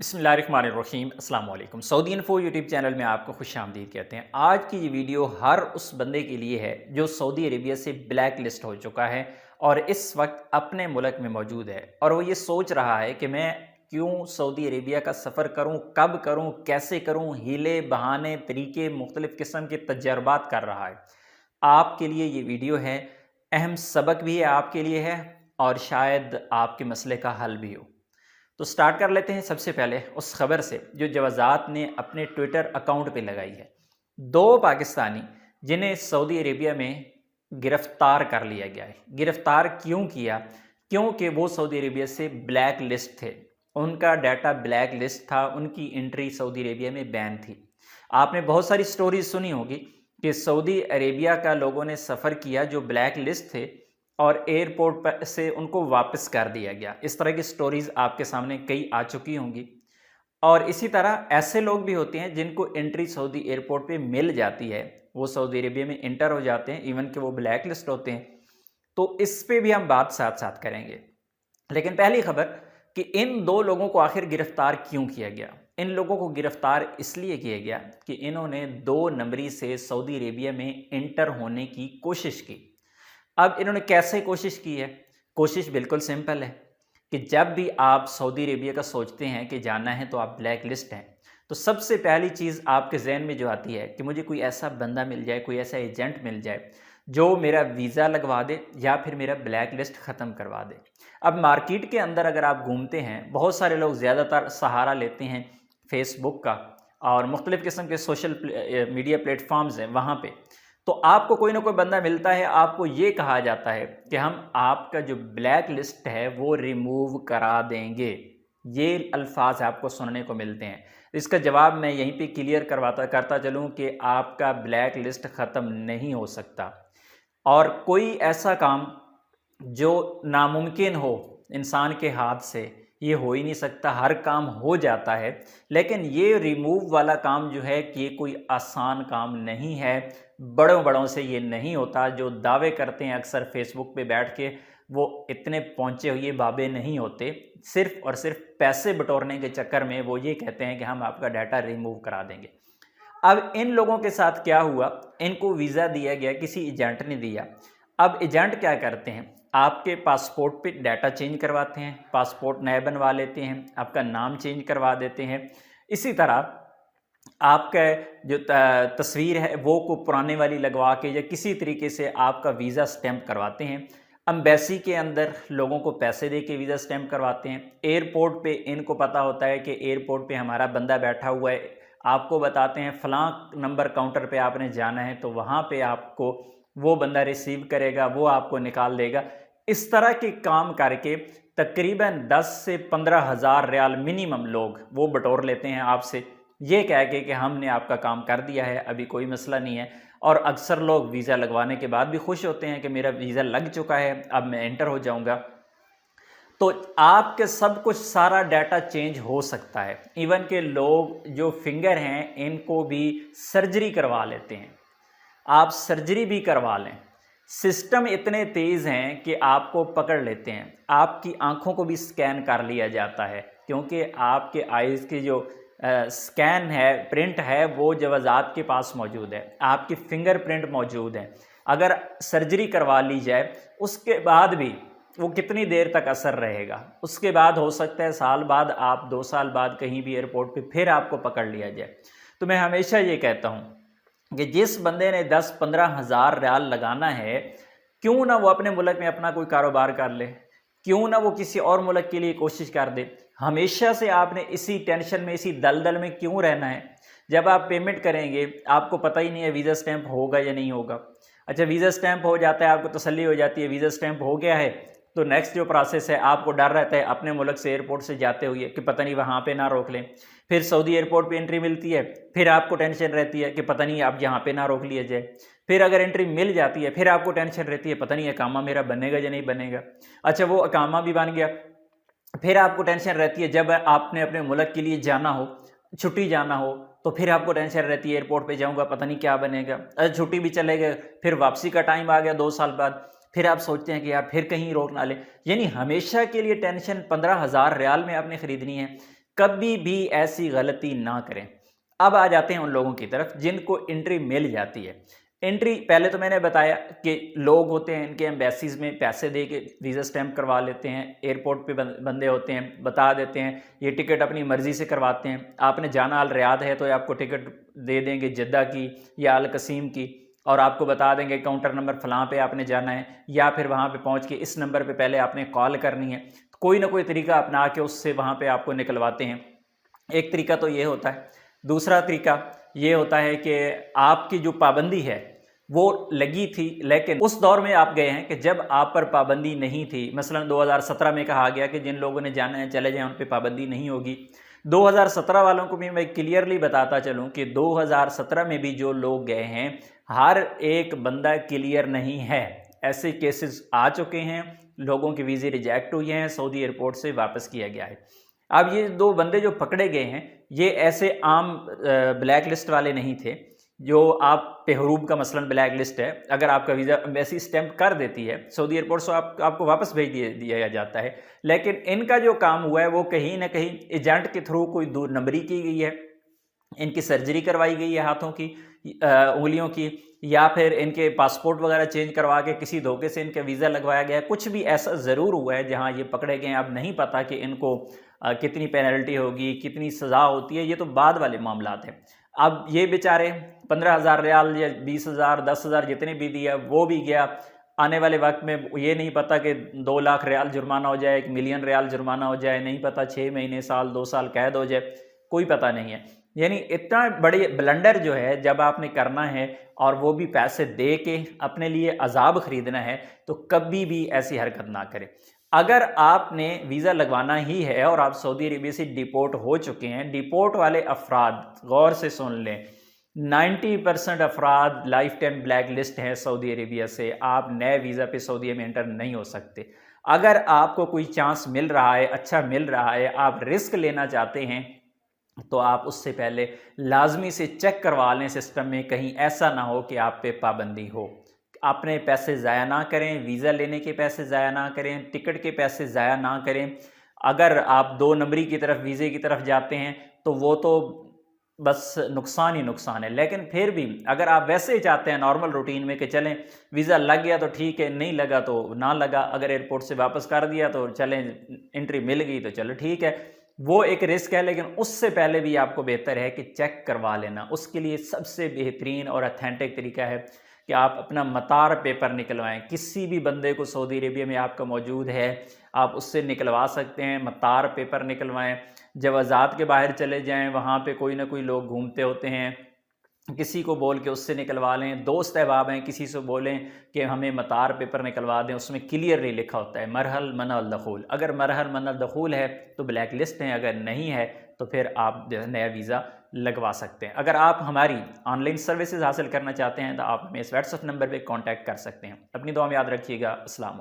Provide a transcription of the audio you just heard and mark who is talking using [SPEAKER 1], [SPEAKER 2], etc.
[SPEAKER 1] बिस्मिल्लाहिर्रहमानिर्रहीम अस्सलाम वालेकुम। सऊदी इन्फो यूट्यूब चैनल में आपको खुश आमदीद कहते हैं। आज की ये वीडियो हर उस बंदे के लिए है जो सऊदी अरेबिया से ब्लैक लिस्ट हो चुका है और इस वक्त अपने मुल्क में मौजूद है और वो ये सोच रहा है कि मैं क्यों सऊदी अरेबिया का सफ़र करूं, कब करूं, कैसे करूं, हीले बहाने तरीके मुख्तलिफ़ किस्म के तजर्बात कर रहा है। आपके लिए ये वीडियो है, अहम सबक भी है आपके लिए है और शायद आपके मसले का हल भी हो। तो स्टार्ट कर लेते हैं सबसे पहले उस खबर से जो जवाज़ात ने अपने ट्विटर अकाउंट पे लगाई है। दो पाकिस्तानी जिन्हें सऊदी अरेबिया में गिरफ्तार कर लिया गया है। गिरफ्तार क्यों किया? क्योंकि वो सऊदी अरेबिया से ब्लैक लिस्ट थे, उनका डाटा ब्लैक लिस्ट था, उनकी एंट्री सऊदी अरेबिया में बैन थी। आपने बहुत सारी स्टोरीज सुनी होगी कि सऊदी अरेबिया का लोगों ने सफ़र किया जो ब्लैक लिस्ट थे और एयरपोर्ट पर से उनको वापस कर दिया गया। इस तरह की स्टोरीज़ आपके सामने कई आ चुकी होंगी। और इसी तरह ऐसे लोग भी होते हैं जिनको एंट्री सऊदी एयरपोर्ट पे मिल जाती है, वो सऊदी अरेबिया में इंटर हो जाते हैं, इवन कि वो ब्लैक लिस्ट होते हैं। तो इस पे भी हम बात साथ साथ करेंगे। लेकिन पहली खबर कि इन दो लोगों को आखिर गिरफ्तार क्यों किया गया। इन लोगों को गिरफ्तार इसलिए किया गया कि इन्होंने 2 नंबरी से सऊदी अरेबिया में इंटर होने की कोशिश की। अब इन्होंने कैसे कोशिश की है? कोशिश बिल्कुल सिंपल है कि जब भी आप सऊदी अरेबिया का सोचते हैं कि जाना है तो आप ब्लैक लिस्ट हैं, तो सबसे पहली चीज़ आपके जहन में जो आती है कि मुझे कोई ऐसा बंदा मिल जाए, कोई ऐसा एजेंट मिल जाए जो मेरा वीज़ा लगवा दे या फिर मेरा ब्लैक लिस्ट ख़त्म करवा दे। अब मार्केट के अंदर अगर आप घूमते हैं, बहुत सारे लोग ज़्यादातर सहारा लेते हैं फेसबुक का और मुख्तलिफ़ किस्म के सोशल मीडिया प्लेटफॉर्म्स हैं वहाँ पे। तो आपको कोई ना कोई बंदा मिलता है, आपको ये कहा जाता है कि हम आपका जो ब्लैक लिस्ट है वो रिमूव करा देंगे। ये अल्फाज आपको सुनने को मिलते हैं। इसका जवाब मैं यहीं पे क्लियर करता चलूँ कि आपका ब्लैक लिस्ट ख़त्म नहीं हो सकता और कोई ऐसा काम जो नामुमकिन हो इंसान के हाथ से, ये हो ही नहीं सकता। हर काम हो जाता है, लेकिन ये रिमूव वाला काम जो है कि ये कोई आसान काम नहीं है। बड़ों बड़ों से ये नहीं होता। जो दावे करते हैं अक्सर फेसबुक पे बैठ के, वो इतने पहुँचे हुए बाबे नहीं होते। सिर्फ़ और सिर्फ पैसे बटोरने के चक्कर में वो ये कहते हैं कि हम आपका डाटा रिमूव करा देंगे। अब इन लोगों के साथ क्या हुआ? इनको वीज़ा दिया गया, किसी एजेंट ने दिया। अब एजेंट क्या करते हैं? आपके पासपोर्ट पे डाटा चेंज करवाते हैं, पासपोर्ट नया बनवा लेते हैं, आपका नाम चेंज करवा देते हैं। इसी तरह आपका जो तस्वीर है वो को पुराने वाली लगवा के या किसी तरीके से आपका वीज़ा स्टैंप करवाते हैं। एम्बेसी के अंदर लोगों को पैसे दे के वीज़ा स्टैंप करवाते हैं। एयरपोर्ट पे इनको पता होता है कि एयरपोर्ट पे हमारा बंदा बैठा हुआ है, आपको बताते हैं फ़लाँ नंबर काउंटर पे आपने जाना है, तो वहाँ पे आपको वो बंदा रिसीव करेगा, वो आपको निकाल देगा। इस तरह के काम करके तकरीबन 10 से 15 हज़ार रियाल मिनिमम लोग वो बटोर लेते हैं आपसे, ये कह के कि हमने आपका काम कर दिया है, अभी कोई मसला नहीं है। और अक्सर लोग वीज़ा लगवाने के बाद भी खुश होते हैं कि मेरा वीज़ा लग चुका है, अब मैं एंटर हो जाऊंगा। तो आपके सब कुछ सारा डाटा चेंज हो सकता है। इवन के लोग जो फिंगर हैं इनको भी सर्जरी करवा लेते हैं। आप सर्जरी भी करवा लें, सिस्टम इतने तेज़ हैं कि आपको पकड़ लेते हैं। आपकी आंखों को भी स्कैन कर लिया जाता है क्योंकि आपके आइज़ की जो स्कैन है, प्रिंट है, वो जवाज़ात के पास मौजूद है, आपकी फिंगरप्रिंट मौजूद है। अगर सर्जरी करवा ली जाए उसके बाद भी वो कितनी देर तक असर रहेगा? उसके बाद हो सकता है साल बाद, आप 2 साल बाद कहीं भी एयरपोर्ट पे फिर आपको पकड़ लिया जाए। तो मैं हमेशा ये कहता हूँ कि जिस बंदे ने 10-15 हज़ार रियाल लगाना है, क्यों ना वो अपने मुल्क में अपना कोई कारोबार कर ले, क्यों ना वो किसी और मुल्क के लिए कोशिश कर दे। हमेशा से आपने इसी टेंशन में, इसी दलदल में क्यों रहना है? जब आप पेमेंट करेंगे आपको पता ही नहीं है वीज़ा स्टैंप होगा या नहीं होगा। अच्छा, वीज़ा स्टैंप हो जाता है, आपको तसल्ली हो जाती है वीज़ा स्टैंप हो गया है, तो नेक्स्ट जो प्रोसेस है आपको डर रहता है अपने मुल्क से एयरपोर्ट से जाते हुए कि पता नहीं वहाँ पे ना रोक लें। फिर सऊदी एयरपोर्ट पे एंट्री मिलती है, फिर आपको टेंशन रहती है कि पता नहीं आप यहाँ पे ना रोक लिया जाए। फिर अगर एंट्री मिल जाती है फिर आपको टेंशन रहती है पता नहीं अकामा मेरा बनेगा या नहीं बनेगा। अच्छा, वो अकामा भी बन गया, फिर आपको टेंशन रहती है जब आपने अपने मुल्क के लिए जाना हो, छुट्टी जाना हो, तो फिर आपको टेंशन रहती है एयरपोर्ट पे जाऊंगा पता नहीं क्या बनेगा। अरे छुट्टी भी चले गए, फिर वापसी का टाइम आ गया 2 साल बाद, फिर आप सोचते हैं कि यार फिर कहीं रोक ना ले। यानी हमेशा के लिए टेंशन 15 हज़ार रियाल में आपने ख़रीदनी है कभी भी ऐसी गलती ना करें। अब आ जाते हैं उन लोगों की तरफ जिनको एंट्री मिल जाती है। एंट्री पहले तो मैंने बताया कि लोग होते हैं इनके एम्बेसीज में पैसे दे के वीज़ा स्टैम्प करवा लेते हैं, एयरपोर्ट पे बंदे होते हैं, बता देते हैं ये टिकट अपनी मर्ज़ी से करवाते हैं। आपने जाना अल रियाद है तो आपको टिकट दे देंगे जद्दा की या अल कसीम की, और आपको बता देंगे काउंटर नंबर फलां पे आपने जाना है, या फिर वहाँ पे पहुँच के इस नंबर पे पहले आपने कॉल करनी है। कोई ना कोई तरीका अपना के उससे वहाँ पे आपको निकलवाते हैं। एक तरीका तो ये होता है। दूसरा तरीका ये होता है कि आपकी जो पाबंदी है वो लगी थी, लेकिन उस दौर में आप गए हैं कि जब आप पर पाबंदी नहीं थी। मसलन 2017 में कहा गया कि जिन लोगों ने जाना है चले जाएं, उन पे पाबंदी नहीं होगी। 2017 वालों को भी मैं क्लियरली बताता चलूं कि 2017 में भी जो लोग गए हैं हर एक बंदा क्लियर नहीं है। ऐसे केसेस आ चुके हैं, लोगों के वीज़े रिजेक्ट हुए हैं, सऊदी एयरपोर्ट से वापस किया गया है। अब ये 2 बंदे जो पकड़े गए हैं ये ऐसे आम ब्लैक लिस्ट वाले नहीं थे। जो आप पेहरूब का मसलन ब्लैक लिस्ट है, अगर आपका वीज़ा एम्बेसी स्टैम्प कर देती है सऊदी एयरपोर्ट से, आपको वापस भेज दिया जाता है। लेकिन इनका जो काम हुआ है वो कहीं ना कहीं एजेंट के थ्रू कोई दूर नंबरी की गई है, इनकी सर्जरी करवाई गई है हाथों की, उंगलियों की, या फिर इनके पासपोर्ट वगैरह चेंज करवा के किसी धोखे से इनका वीज़ा लगवाया गया है। कुछ भी ऐसा ज़रूर हुआ है जहां ये पकड़े गए हैं। अब नहीं पता कि इनको कितनी पेनल्टी होगी, कितनी सज़ा होती है, ये तो बाद वाले मामलात हैं। अब ये बेचारे 15,000 रियाल या 20,000 10,000 जितने भी दिया वो भी गया। आने वाले वक्त में ये नहीं पता कि 2 लाख रियाल जुर्माना हो जाए, 1 मिलियन रियाल जुर्माना हो जाए, नहीं पता 6 महीने, साल, 2 साल कैद हो जाए, कोई पता नहीं है। यानी इतना बड़े ब्लंडर जो है जब आपने करना है और वो भी पैसे दे के अपने लिए अजाब खरीदना है, तो कभी भी ऐसी हरकत ना करें। अगर आपने वीज़ा लगवाना ही है और आप सऊदी अरेबिया से डिपोर्ट हो चुके हैं, डिपोर्ट वाले अफराद गौर से सुन लें, 90% अफराद लाइफ टाइम ब्लैक लिस्ट हैं सऊदी अरेबिया से। आप नए वीज़ा पे सऊदी में एंटर नहीं हो सकते। अगर आपको कोई चांस मिल रहा है, अच्छा मिल रहा है, आप रिस्क लेना चाहते हैं, तो आप उससे पहले लाजमी से चेक करवा लें सिस्टम में, कहीं ऐसा ना हो कि आप पे पाबंदी हो। अपने पैसे ज़ाया ना करें, वीज़ा लेने के पैसे ज़ाया ना करें, टिकट के पैसे ज़ाया ना करें। अगर आप 2 नंबरी की तरफ, वीज़े की तरफ जाते हैं तो वो तो बस नुकसान ही नुकसान है। लेकिन फिर भी अगर आप वैसे ही चाहते हैं नॉर्मल रूटीन में कि चलें वीज़ा लग गया तो ठीक है, नहीं लगा तो ना लगा, अगर एयरपोर्ट से वापस कर दिया तो चलें, एंट्री मिल गई तो चलो ठीक है, वो एक रिस्क है। लेकिन उससे पहले भी आपको बेहतर है कि चेक करवा लेना। उसके लिए सबसे बेहतरीन और ऑथेंटिक तरीका है कि आप अपना मतार पेपर निकलवाएं। किसी भी बंदे को सऊदी अरेबिया में आपका मौजूद है, आप उससे निकलवा सकते हैं। मतार पेपर निकलवाएं। जब आज़ाद के बाहर चले जाएं, वहाँ पे कोई ना कोई लोग घूमते होते हैं, किसी को बोल के उससे निकलवा लें। दोस्त अहबाब हैं, किसी से बोलें कि हमें मतार पेपर निकलवा दें, उसमें क्लियरली लिखा होता है मरहल मनल दखूल। अगर मरहल मनल दखूल है तो ब्लैक लिस्ट है, अगर नहीं है तो फिर आप नया वीज़ा लगवा सकते हैं। अगर आप हमारी ऑनलाइन सर्विसेज हासिल करना चाहते हैं तो आप हमें इस व्हाट्सएप नंबर पर कॉन्टैक्ट कर सकते हैं। अपनी दुआ में याद रखिएगा। अस्सलाम वालेकुम।